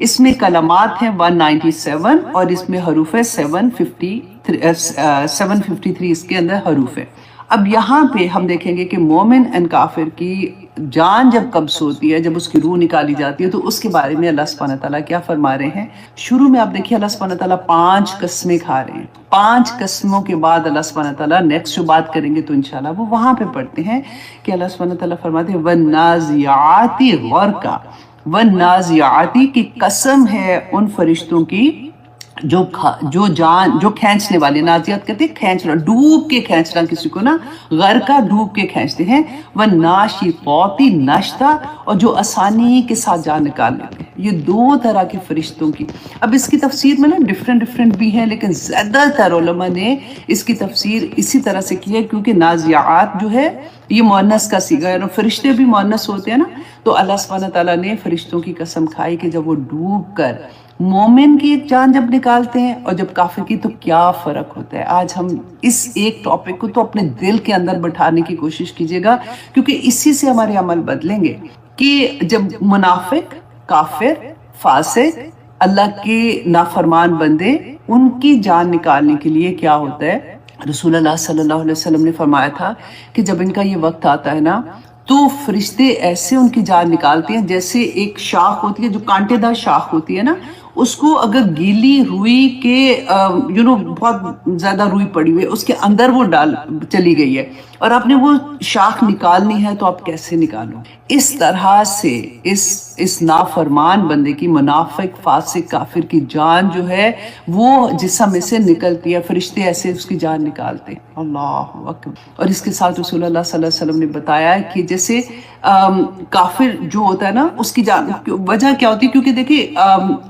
اس میں کلمات ہیں 197 اور اس میں حروف ہے 753 اس کے اندر حروف ہے۔ اب یہاں پہ ہم دیکھیں گے کہ مومن اینڈ کافر کی جان جب قبض ہوتی ہے، جب اس کی روح نکالی جاتی ہے، تو اس کے بارے میں اللہ سبحانہ تعالیٰ کیا فرما رہے ہیں۔ شروع میں آپ دیکھیے اللہ سبحانہ تعالیٰ 5 قسمیں کھا رہے ہیں۔ 5 قسموں کے بعد اللہ سبحانہ تعالیٰ نیکسٹ جو بات کریں گے تو انشاءاللہ وہ وہاں پہ پڑھتے ہیں کہ اللہ سبحانہ تعالیٰ فرماتے ہیں وَالنَّازِعَاتِ غَرْقًا، وَالنَّازِعَاتِ کی قسم ہے ان فرشتوں کی جو کھینچنے والے، نازیات کہتے ہیں کھینچنا، ڈوب کے کھینچنا کسی کو نا، غرقہ ڈوب کے کھینچتے ہیں، وَالنَّاشِطَاتِ نَشْطًا، اور جو آسانی کے ساتھ جان نکال لیتے ہیں۔ یہ 2 طرح کے فرشتوں کی، اب اس کی تفسیر میں نا ڈفرینٹ بھی ہیں، لیکن زیادہ تر علماء نے اس کی تفسیر اسی طرح سے کی ہے، کیونکہ نازیات جو ہے یہ مؤنث کا صیغہ ہے، اور فرشتے بھی مؤنث ہوتے ہیں نا، تو اللہ سبحانہ تعالیٰ نے فرشتوں کی قسم کھائی کہ جب وہ ڈوب کر مومن کی جان جب نکالتے ہیں اور جب کافر کی، تو کیا فرق ہوتا ہے۔ آج ہم اس ایک ٹاپک کو تو اپنے دل کے اندر بٹھانے کی کوشش کیجیے گا، کیونکہ اسی سے ہمارے عمل بدلیں گے کہ جب منافق، کافر، فاسق، اللہ کے نافرمان بندے، ان کی جان نکالنے کے لیے کیا ہوتا ہے۔ رسول اللہ صلی اللہ علیہ وسلم نے فرمایا تھا کہ جب ان کا یہ وقت آتا ہے نا، تو فرشتے ایسے ان کی جان نکالتے ہیں جیسے ایک شاخ ہوتی ہے، جو کانٹے دار شاخ ہوتی ہے نا، اس کو اگر گیلی روئی کے بہت زیادہ روئی پڑی ہوئی ہے، اس کے اندر وہ ڈال چلی گئی ہے، اور آپ نے وہ شاخ نکالنی ہے، تو آپ کیسے نکالو؟ اس طرح سے اس نافرمان بندے کی، منافق، فاسق، کافر کی جان جو ہے وہ جسم میں سے نکلتی ہے، فرشتے ایسے اس کی جان نکالتے ہیں۔ اللہ اکبر۔ اور اس کے ساتھ رسول اللہ صلی اللہ علیہ وسلم نے بتایا کہ جیسے کافر جو ہوتا ہے نا، اس کی جان، وجہ کیا ہوتی ہے، کیونکہ دیکھیے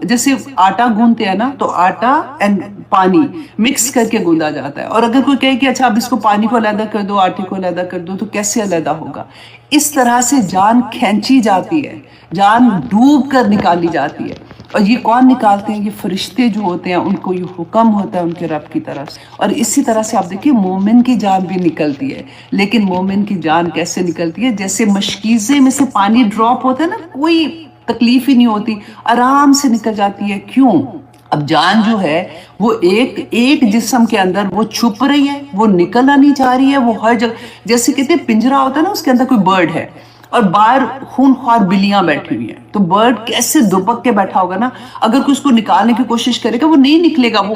جیسے آٹا گوندتے ہیں نا، تو آٹا اینڈ پانی مکس کر کے گوندا جاتا ہے، اور اگر کوئی کہے کہ اچھا اب اس کو پانی کو علیحدہ کر دو، آٹے کو علیحدہ کر دو، تو کیسے علیحدہ ہوگا؟ اس طرح سے جان کھینچی جاتی ہے، جان ڈوب کر نکالی جاتی ہے۔ اور یہ کون نکالتے ہیں؟ یہ فرشتے جو ہوتے ہیں، ان کو یہ حکم ہوتا ہے ان کے رب کی طرف سے۔ اور اسی طرح سے آپ دیکھیے مومن کی جان بھی نکلتی ہے، لیکن مومن کی جان کیسے نکلتی ہے؟ جیسے مشکیزے میں سے پانی ڈراپ ہوتا ہے نا، کوئی تکلیف ہی نہیں ہوتی، آرام سے نکل جاتی ہے۔ کیوں؟ اب جان جو ہے وہ ایک جسم کے اندر وہ چھپ رہی ہے، وہ نکلنا نہیں چاہ رہی ہے، وہ ہر جگہ، جیسے کہتے ہیں پنجرا ہوتا ہے نا، اس کے اندر کوئی برڈ ہے اور باہر خون خوار بلیاں بیٹھی ہوئی ہیں، تو برڈ کیسے دبک کے بیٹھا ہوگا نا، اگر کوئی اس کو نکالنے کی کوشش کرے گا وہ نہیں نکلے گا، وہ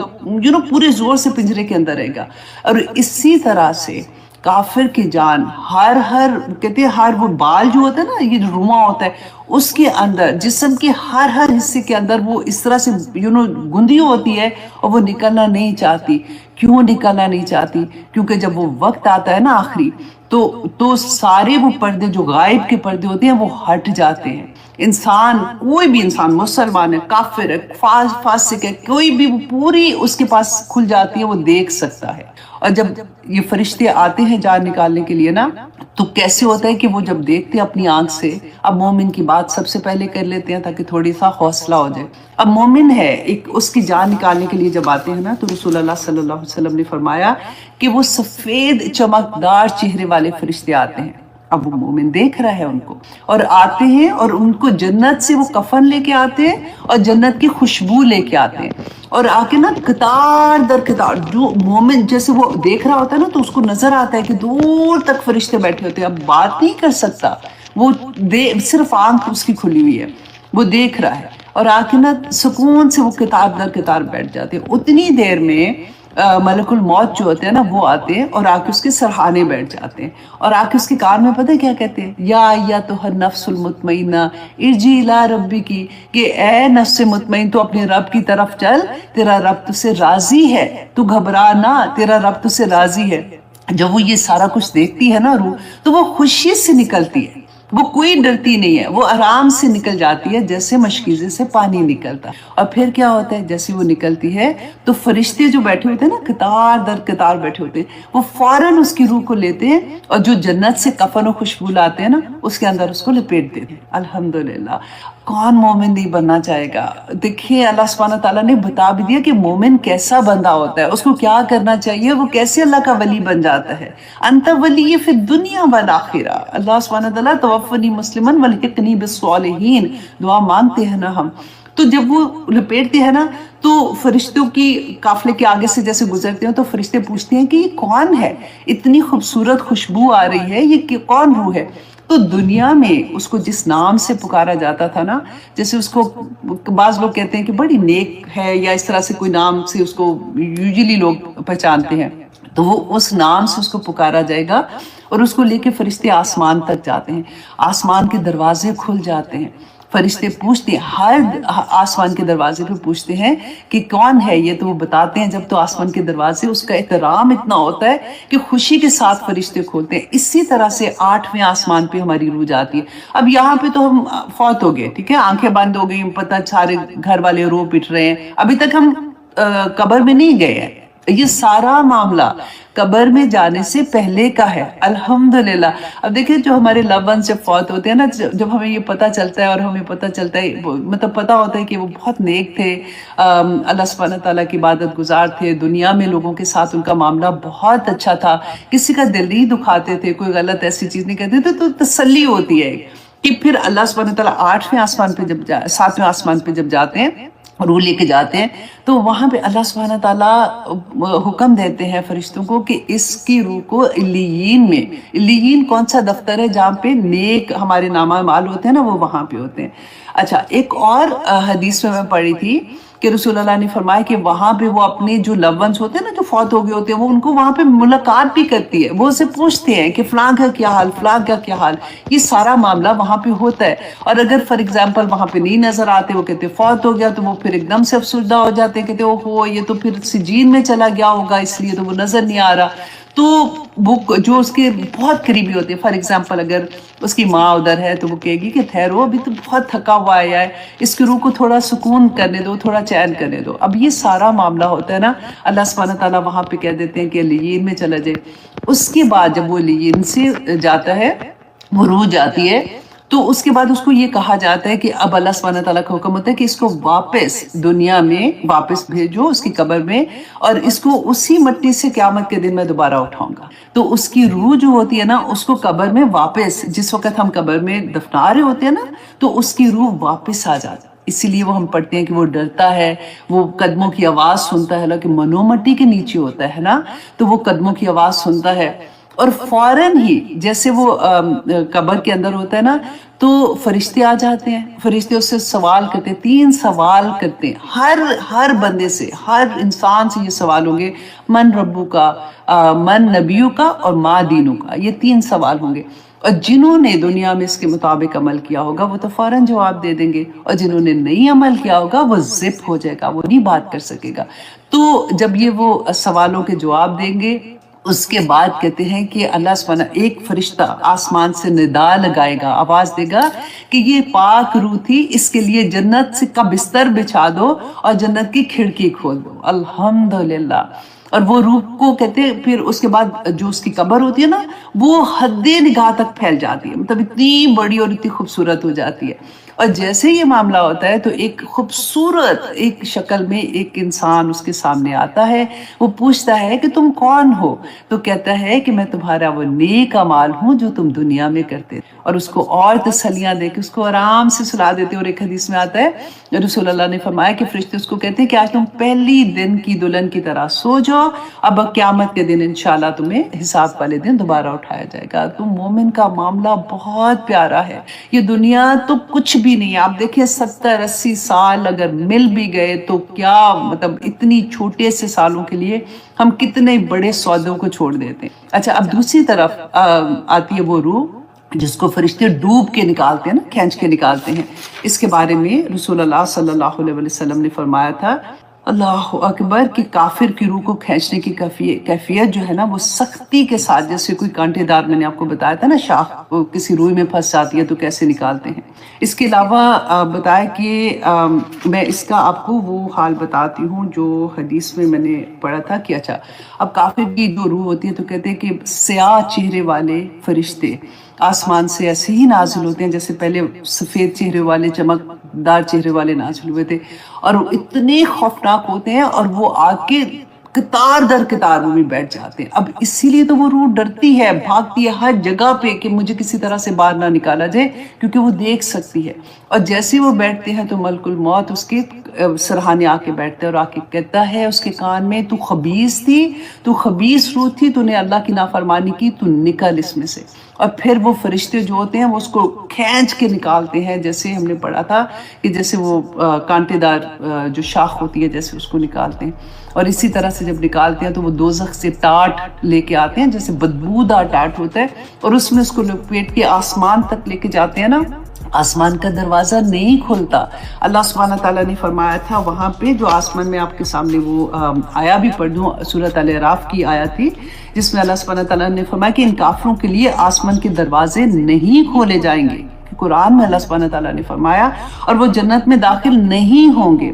پورے زور سے پنجرے کے اندر رہے گا۔ اور اسی طرح سے کافر کی جان کہتے ہیں ہر وہ بال جو ہوتا ہے نا، یہ رواں ہوتا ہے، اس کے اندر، جسم کے ہر حصے کے اندر وہ اس طرح سے گندی ہوتی ہے، اور وہ نکلنا نہیں چاہتی۔ کیوں نکلنا نہیں چاہتی؟ کیونکہ جب وہ وقت آتا ہے نا آخری، تو سارے وہ پردے جو غائب کے پردے ہوتے ہیں وہ ہٹ جاتے ہیں۔ انسان، کوئی بھی انسان، مسلمان ہے، کافر ہے، فاسق ہے، کوئی بھی، پوری اس کے پاس کھل جاتی ہے، وہ دیکھ سکتا ہے۔ اور جب یہ فرشتے آتے ہیں جان نکالنے کے لیے نا، تو کیسے ہوتا ہے کہ وہ جب دیکھتے ہیں اپنی آنکھ سے، اب مومن کی بات سب سے پہلے کر لیتے ہیں تاکہ تھوڑی سا حوصلہ ہو جائے۔ اب مومن ہے، اس کی جان نکالنے کے لیے جب آتے ہیں نا، تو رسول اللہ صلی اللہ علیہ وسلم نے فرمایا کہ وہ سفید چمکدار چہرے والے فرشتے آتے ہیں۔ اب وہ مومن دیکھ رہا ہے ان کو، اور آتے ہیں، اور ان کو جنت سے وہ کفن لے کے آتے ہیں، اور جنت کی خوشبو لے کے آتے ہیں، اور آ کے نا قطار در قطار، جو مومن جیسے وہ دیکھ رہا ہوتا ہے نا، تو اس کو نظر آتا ہے کہ دور تک فرشتے بیٹھے ہوتے ہیں، اب بات نہیں کر سکتا، وہ صرف آنکھ اس کی کھلی ہوئی ہے، وہ دیکھ رہا ہے، اور آ کے نا سکون سے وہ قطار در قطار بیٹھ جاتے ہیں۔ اتنی دیر میں ملک الموت جو ہوتے ہیں نا، وہ آتے ہیں اور آ کے اس کے سرحانے بیٹھ جاتے ہیں، اور آ کے اس کے کان میں پتہ کیا کہتے ہیں؟ یا ایتھا النفس المطمئنہ ارجعی الی ربک، کہ اے نفس مطمئن، تو اپنے رب کی طرف چل، تیرا رب تجھ سے راضی ہے، تو گھبرا نہ، تیرا رب تجھ سے راضی ہے۔ جب وہ یہ سارا کچھ دیکھتی ہے نا روح، تو وہ خوشی سے نکلتی ہے، وہ کوئی ڈرتی نہیں ہے، وہ آرام سے نکل جاتی ہے، جیسے مشکیزے سے پانی نکلتا ہے۔ اور پھر کیا ہوتا ہے؟ جیسے وہ نکلتی ہے تو فرشتے جو بیٹھے ہوتے ہیں نا، قطار در قطار بیٹھے ہوتے ہیں، وہ فوراً اس کی روح کو لیتے ہیں، اور جو جنت سے کفن و خوشبو لاتے ہیں نا، اس کے اندر اس کو لپیٹ دیتے ہیں۔ الحمدللہ، کون مومن نہیں بننا چاہے گا؟ دیکھیے اللہ سبحانہ تعالیٰ نے بتا بھی دیا کہ مومن کیسا بندہ ہوتا ہے، اس کو کیا کرنا چاہیے، وہ کیسے اللہ کا ولی بن جاتا ہے۔ انت ولی فی الدنیا والآخرہ، اللہ سبحانہ تعالیٰ توفنی مسلمن والحقنی بالصالحین، دعا مانگتے ہیں نا ہم، تو جب وہ لپیٹتے ہیں نا تو فرشتوں کی قافلے کے آگے سے جیسے گزرتے ہیں تو فرشتے پوچھتے ہیں کہ یہ کون ہے، اتنی خوبصورت خوشبو آ رہی ہے، یہ کون روح ہے؟ تو دنیا میں اس کو جس نام سے پکارا جاتا تھا نا، جیسے اس کو بعض لوگ کہتے ہیں کہ بڑی نیک ہے یا اس طرح سے کوئی نام سے اس کو یوزلی لوگ پہچانتے ہیں، تو وہ اس نام سے اس کو پکارا جائے گا اور اس کو لے کے فرشتے آسمان تک جاتے ہیں، آسمان کے دروازے کھل جاتے ہیں، فرشتے پوچھتے ہیں، ہر آسمان کے دروازے پہ پوچھتے ہیں کہ کون ہے یہ، تو وہ بتاتے ہیں جب تو آسمان کے دروازے، اس کا احترام اتنا ہوتا ہے کہ خوشی کے ساتھ فرشتے کھولتے ہیں۔ اسی طرح سے 8ویں آسمان پہ ہماری روح جاتی ہے۔ اب یہاں پہ تو ہم فوت ہو گئے، ٹھیک ہے، آنکھیں بند ہو گئی، پتہ سارے گھر والے رو پٹ رہے ہیں، ابھی تک ہم قبر میں نہیں گئے ہیں، یہ سارا معاملہ قبر میں جانے سے پہلے کا ہے، الحمدللہ۔ اب دیکھیں جو ہمارے لو ون سے فوت ہوتے ہیں نا، جب ہمیں یہ پتہ چلتا ہے اور ہمیں پتہ چلتا ہے، مطلب پتہ ہوتا ہے کہ وہ بہت نیک تھے، اللہ سبحانہ تعالیٰ کی عبادت گزار تھے، دنیا میں لوگوں کے ساتھ ان کا معاملہ بہت اچھا تھا، کسی کا دل نہیں دکھاتے تھے، کوئی غلط ایسی چیز نہیں کرتے تھے، تو تسلی ہوتی ہے کہ پھر اللہ سبحانہ تعالیٰ 7ویں آسمان پہ جب جاتے ہیں، روح لے کے جاتے ہیں، تو وہاں پہ اللہ سبحانہ تعالیٰ حکم دیتے ہیں فرشتوں کو کہ اس کی روح کو علیین میں، علیین کون سا دفتر ہے جہاں پہ نیک ہمارے نامہ اعمال ہوتے ہیں نا، وہ وہاں پہ ہوتے ہیں۔ اچھا، ایک اور حدیث میں پڑھی تھی کہ رسول اللہ نے فرمایا کہ وہاں پہ وہ اپنے جو لو ونس ہوتے ہیں نا، جو فوت ہو گئے ہوتے ہیں، وہ ان کو وہاں پہ ملاقات بھی کرتی ہے، وہ اسے پوچھتے ہیں کہ فلاں کا کیا حال، فلاں کا کیا حال، یہ سارا معاملہ وہاں پہ ہوتا ہے۔ اور اگر فار ایگزامپل وہاں پہ نہیں نظر آتے، وہ کہتے فوت ہو گیا، تو وہ پھر ایک دم سے افسردہ ہو جاتے ہیں، کہتے اوہو یہ تو پھر سجین میں چلا گیا ہوگا، اس لیے تو وہ نظر نہیں آ رہا۔ تو وہ جو اس کے بہت قریبی ہوتے ہیں، فار ایگزامپل اگر اس کی ماں ادھر ہے تو وہ کہے گی کہ ٹھہرو، ابھی تو بہت تھکا ہوا آیا ہے، اس کی روح کو تھوڑا سکون کرنے دو، تھوڑا چین کرنے دو۔ اب یہ سارا معاملہ ہوتا ہے نا، اللہ سبحانہ تعالیٰ وہاں پہ کہہ دیتے ہیں کہ علیین میں چلا جائے۔ اس کے بعد جب وہ علیین سے جاتا ہے، وہ روح جاتی ہے، تو اس کے بعد اس کو یہ کہا جاتا ہے کہ اب اللہ سبحانہ تعالیٰ کا حکم ہوتا ہے کہ اس کو واپس دنیا میں واپس بھیجو، اس کی قبر میں، اور اس کو اسی مٹی سے قیامت کے دن میں دوبارہ اٹھاؤں گا۔ تو اس کی روح جو ہوتی ہے نا، اس کو قبر میں واپس، جس وقت ہم قبر میں دفنا رہے ہوتے ہیں نا، تو اس کی روح واپس آ جاتی ہے۔ اسی لیے وہ ہم پڑھتے ہیں کہ وہ ڈرتا ہے، وہ قدموں کی آواز سنتا ہے، حالانکہ منو مٹی کے نیچے ہوتا ہے نا، تو وہ قدموں کی آواز سنتا ہے، اور فوراً ہی جیسے وہ قبر کے اندر ہوتا ہے نا، تو فرشتے آ جاتے ہیں، فرشتے اس سے سوال کرتے ہیں، 3 سوال کرتے ہیں، ہر بندے سے، ہر انسان سے یہ سوال ہوں گے، من ربو کا، من نبیو کا، اور ما دینو کا، یہ 3 سوال ہوں گے۔ اور جنہوں نے دنیا میں اس کے مطابق عمل کیا ہوگا وہ تو فوراً جواب دے دیں گے، اور جنہوں نے نہیں عمل کیا ہوگا وہ زپ ہو جائے گا، وہ نہیں بات کر سکے گا۔ تو جب یہ وہ سوالوں کے جواب دیں گے، اس کے بعد کہتے ہیں کہ اللہ سبحانہ ایک فرشتہ آسمان سے ندا لگائے گا، آواز دے گا کہ یہ پاک روح تھی، اس کے لیے جنت سے کا بستر بچھا دو اور جنت کی کھڑکی کھول دو۔ الحمدللہ۔ اور وہ روح کو کہتے ہیں پھر اس کے بعد جو اس کی قبر ہوتی ہے نا، وہ حد نگاہ تک پھیل جاتی ہے، مطلب اتنی بڑی اور اتنی خوبصورت ہو جاتی ہے۔ اور جیسے یہ معاملہ ہوتا ہے تو ایک خوبصورت ایک شکل میں ایک انسان اس کے سامنے آتا ہے، وہ پوچھتا ہے کہ تم کون ہو؟ تو کہتا ہے کہ میں تمہارا وہ نیک اعمال ہوں جو تم دنیا میں کرتے، اور اس کو اور تسلیاں دے کے اس کو آرام سے سلا دیتے۔ اور ایک حدیث میں آتا ہے رسول اللہ نے فرمایا کہ فرشتے اس کو کہتے ہیں کہ آج تم پہلی دن کی دلہن کی طرح سو جاؤ، اب قیامت کے دن انشاءاللہ تمہیں حساب والے دن دوبارہ اٹھایا جائے گا۔ تو مومن کا معاملہ بہت پیارا ہے، یہ دنیا تو کچھ بھی نہیں ہے۔ آپ دیکھیں 70-80 سال اگر مل بھی گئے تو کیا، مطلب اتنی چھوٹے سے سالوں کے لیے ہم کتنے بڑے سودوں کو چھوڑ دیتے ہیں۔ اچھا، اب دوسری طرف آتی ہے وہ روح جس کو فرشتے ڈوب کے نکالتے ہیں نا، کھینچ کے نکالتے ہیں۔ اس کے بارے میں رسول اللہ صلی اللہ علیہ وسلم نے فرمایا تھا، اللہ اکبر، کہ کافر کی روح کو کھینچنے کی کیفیت جو ہے نا، وہ سختی کے ساتھ، جیسے کوئی کانٹے دار، میں نے آپ کو بتایا تھا نا، شاخ کسی روئی میں پھنس جاتی ہے تو کیسے نکالتے ہیں۔ اس کے علاوہ بتایا کہ میں اس کا آپ کو وہ حال بتاتی ہوں جو حدیث میں نے پڑھا تھا کہ اچھا، اب کافر کی جو روح ہوتی ہے تو کہتے ہیں کہ سیاہ چہرے والے فرشتے آسمان سے ایسے ہی نازل ہوتے ہیں جیسے پہلے سفید چہرے والے، چمکدار چہرے والے نازل ہوئے تھے، اور وہ اتنے خوفناک ہوتے ہیں، اور وہ آگ کے قطار در قطار وہ بھی بیٹھ جاتے ہیں. اب اسی لیے تو وہ روح ڈرتی ہے، بھاگتی ہے ہر جگہ پہ کہ مجھے کسی طرح سے باہر نہ نکالا جائے، کیونکہ وہ دیکھ سکتی ہے. اور جیسے وہ بیٹھتے ہیں تو ملک الموت اس کے سرہانے آ کے بیٹھتا ہے اور آ کے کہتا ہے اس کے کان میں، تو خبیث تھی، تو خبیث روح تھی، تو نے اللہ کی نافرمانی کی، تو نکل اس میں سے. اور پھر وہ فرشتے جو ہوتے ہیں وہ اس کو کھینچ کے نکالتے ہیں، جیسے ہم نے پڑھا تھا کہ جیسے وہ کانٹے دار جو شاخ ہوتی ہے جیسے اس کو نکالتے ہیں. اور اسی طرح سے جب نکالتے ہیں تو وہ دوزخ سے ٹاٹ لے کے آتے ہیں، جیسے بدبودار ٹاٹ ہوتا ہے، اور اس میں اس کو لپیٹ کے آسمان تک لے کے جاتے ہیں نا. آسمان کا دروازہ نہیں کھلتا. اللہ سبحانہ تعالیٰ نے فرمایا تھا وہاں پہ، جو آسمان میں آپ کے سامنے وہ آیا بھی پڑھ دوں، سورۃ الاعراف کی آیا تھی، جس میں اللہ سبحانہ تعالیٰ نے فرمایا کہ ان کافروں کے لیے آسمان کے دروازے نہیں کھولے جائیں گے. قرآن میں اللہ سبحانہ تعالیٰ نے فرمایا، اور وہ جنت میں داخل نہیں ہوں گے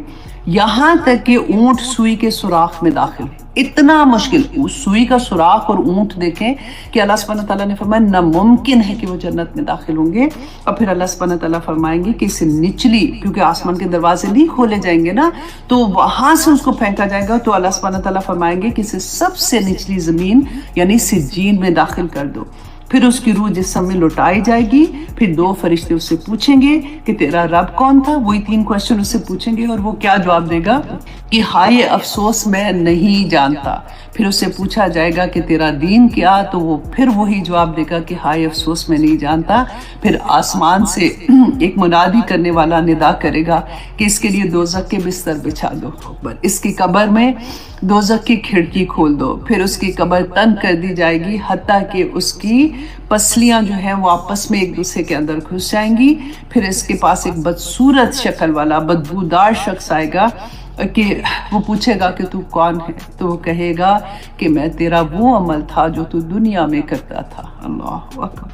یہاں تک کہ اونٹ سوئی کے سوراخ میں داخل. اتنا مشکل سوئی کا سوراخ اور اونٹ دیکھیں کہ اللہ سبحانہ تعالیٰ نے فرمایا ناممکن ہے کہ وہ جنت میں داخل ہوں گے. اور پھر اللہ سبحانہ تعالیٰ فرمائیں گے کہ اسے نچلی، کیونکہ آسمان کے دروازے نہیں کھولے جائیں گے نا، تو وہاں سے اس کو پھینکا جائے گا. تو اللہ سبحانہ تعالیٰ فرمائیں گے کہ اسے سب سے نچلی زمین یعنی سجین میں داخل کر دو. پھر اس کی روح جسم میں لوٹائی جائے گی. پھر دو فرشتے اس سے پوچھیں گے کہ تیرا رب کون تھا. وہی 3 کوشچن اس سے پوچھیں گے، اور وہ کیا جواب دے گا کہ ہائے افسوس میں نہیں جانتا. پھر اس سے پوچھا جائے گا کہ تیرا دین کیا، تو وہ پھر وہی جواب دے گا کہ ہائے افسوس میں نہیں جانتا. پھر آسمان سے ایک منادی کرنے والا ندا کرے گا کہ اس کے لیے دوزخ کے بستر بچھا دو، اس کی قبر میں دوزخ کی کھڑکی کھول دو. پھر اس کی قبر تنگ کر دی جائے گی حتیٰ کہ اس کی پسلیاں جو ہیں وہ آپس میں ایک دوسرے کے اندر گھس جائیں گی. پھر اس کے پاس ایک بدصورت شکل والا بدبودار شخص آئے گا کہ وہ پوچھے گا کہ تو کون ہے، تو وہ کہے گا کہ میں تیرا وہ عمل تھا جو تو دنیا میں کرتا تھا. اللہ اکبر،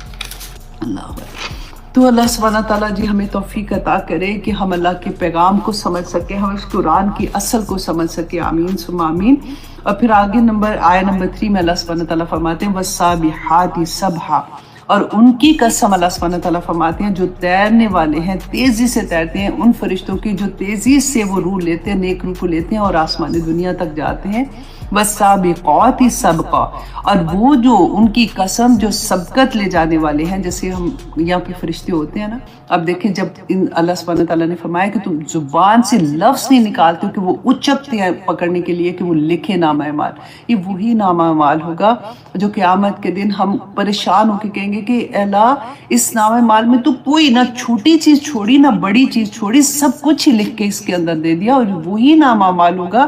اللہ اکبر. تو اللہ سبحانہ تعالیٰ جی ہمیں توفیق عطا کرے کہ ہم اللہ کے پیغام کو سمجھ سکیں، ہم اس قرآن کی اصل کو سمجھ سکیں. آمین ثم آمین. اور پھر آگے آیہ نمبر 3 میں اللہ سبحانہ تعالیٰ فرماتے ہیں وَالسَّابِحَاتِ سَبْحًا، اور ان کی قسم اللہ سبحانہ تعالیٰ فرماتے ہیں جو تیرنے والے ہیں، تیزی سے تیرتے ہیں، ان فرشتوں کی جو تیزی سے وہ روح لیتے ہیں، نیک روح کو لیتے ہیں اور آسمانی دنیا تک جاتے ہیں. وَالسَّابِقَاتِ سَبْقًا، اور وہ جو ان کی قسم جو سبقت لے جانے والے ہیں، جیسے ہم یہاں پہ فرشتے ہوتے ہیں نا. اب دیکھیں جب اللہ سبحانہ تعالیٰ نے فرمایا کہ تم زبان سے لفظ نہیں نکالتے کہ وہ اچکتے ہیں پکڑنے کے لیے کہ وہ لکھے نامہ اعمال، یہ وہی نامہ اعمال ہوگا جو قیامت کے دن ہم پریشان ہو کے کہیں گے کہ اے اللہ اس نامہ اعمال میں تو کوئی نہ چھوٹی چیز چھوڑی نہ بڑی چیز چھوڑی، سب کچھ ہی لکھ کے اس کے اندر دے دیا. اور وہی نامہ اعمال ہوگا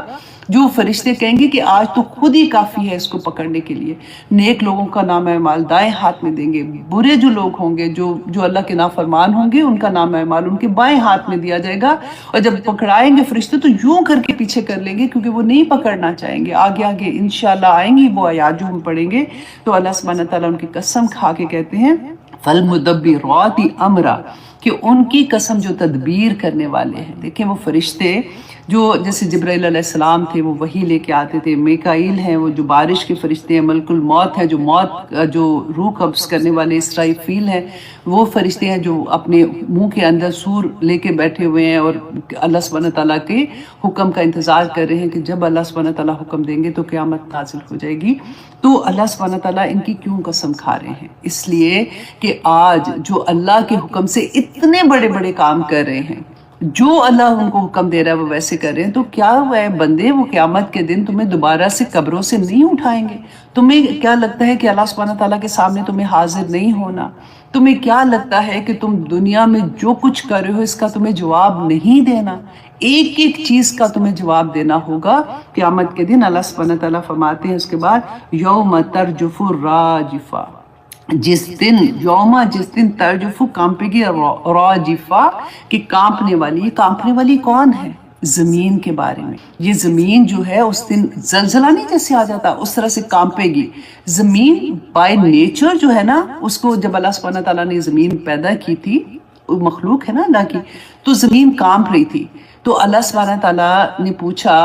جو فرشتے کہیں گے کہ آج تو خود ہی کافی ہے اس کو پکڑنے کے لیے. نیک لوگوں کا نام اعمال دائیں ہاتھ میں دیں گے، برے جو لوگ ہوں گے جو اللہ کے نافرمان ہوں گے ان کا نام اعمال ان کے بائیں ہاتھ میں دیا جائے گا. اور جب پکڑائیں گے فرشتے تو یوں کر کے پیچھے کر لیں گے کیونکہ وہ نہیں پکڑنا چاہیں گے. آگے آگے انشاءاللہ آئیں گی وہ آیات جو ہم پڑھیں گے. تو اللہ سبحانہ تعالیٰ ان کی قسم کھا کے کہتے ہیں فَالْمُدَبِّرَاتِ أَمْرًا، کہ ان کی قسم جو تدبیر کرنے والے ہیں. دیکھیں وہ فرشتے جو جیسے جبرائیل علیہ السلام تھے وہ وحی لے کے آتے تھے، میکائیل ہیں وہ جو بارش کے فرشتے ہیں، ملک الموت ہے جو روح قبض کرنے والے، اسرائیل ہیں وہ فرشتے ہیں جو اپنے منہ کے اندر سور لے کے بیٹھے ہوئے ہیں اور اللہ سبحانہ تعالیٰ کے حکم کا انتظار کر رہے ہیں کہ جب اللہ سبحانہ تعالیٰ حکم دیں گے تو قیامت نازل ہو جائے گی. تو اللہ سبحانہ تعالیٰ ان کی کیوں قسم کھا رہے ہیں؟ اس لیے کہ آج جو اللہ کے حکم سے اتنے بڑے بڑے کام کر رہے ہیں، جو اللہ ان کو حکم دے رہا ہے وہ ویسے کر رہے ہیں، تو کیا ہوا ہے بندے وہ قیامت کے دن تمہیں دوبارہ سے قبروں سے نہیں اٹھائیں گے؟ تمہیں کیا لگتا ہے کہ اللہ سبحانہ تعالیٰ کے سامنے تمہیں حاضر نہیں ہونا؟ تمہیں کیا لگتا ہے کہ تم دنیا میں جو کچھ کر رہے ہو اس کا تمہیں جواب نہیں دینا؟ ایک ایک چیز کا تمہیں جواب دینا ہوگا قیامت کے دن. اللہ سبحانہ تعالیٰ فرماتے ہیں اس کے بعد یوم ترجف الراجفہ، جس دن ترجف کانپے گی، راجفہ کہ کانپنے والی. یہ کانپنے والی کون ہے؟ زمین کے بارے میں. یہ زمین جو ہے اس دن زلزلہ نہیں جیسے آ جاتا اس طرح سے کانپے گی. زمین بائی نیچر جو ہے نا، اس کو جب اللہ سبحانہ تعالیٰ نے زمین پیدا کی تھی، مخلوق ہے نا اللہ کی، تو زمین کانپ رہی تھی. تو اللہ سبحانہ تعالیٰ نے پوچھا،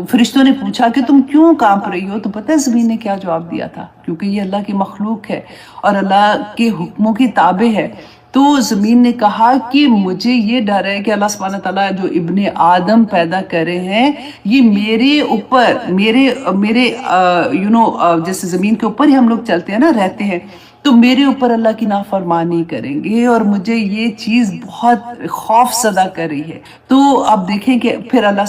فرشتوں نے پوچھا کہ تم کیوں کانپ رہی ہو؟ تو پتہ ہے زمین نے کیا جواب دیا تھا؟ کیونکہ یہ اللہ کی مخلوق ہے اور اللہ کے حکموں کی تابع ہے. تو زمین نے کہا کہ مجھے یہ ڈر ہے کہ اللہ سبحانہ تعالیٰ جو ابن آدم پیدا کرے ہیں یہ میرے اوپر میرے جیسے زمین کے اوپر ہی ہم لوگ چلتے ہیں نا، رہتے ہیں، تو میرے اوپر اللہ کی نافرمانی کریں گے، اور مجھے یہ چیز بہت خوف زدہ کر رہی ہے۔ تو آپ دیکھیں کہ پھر اللہ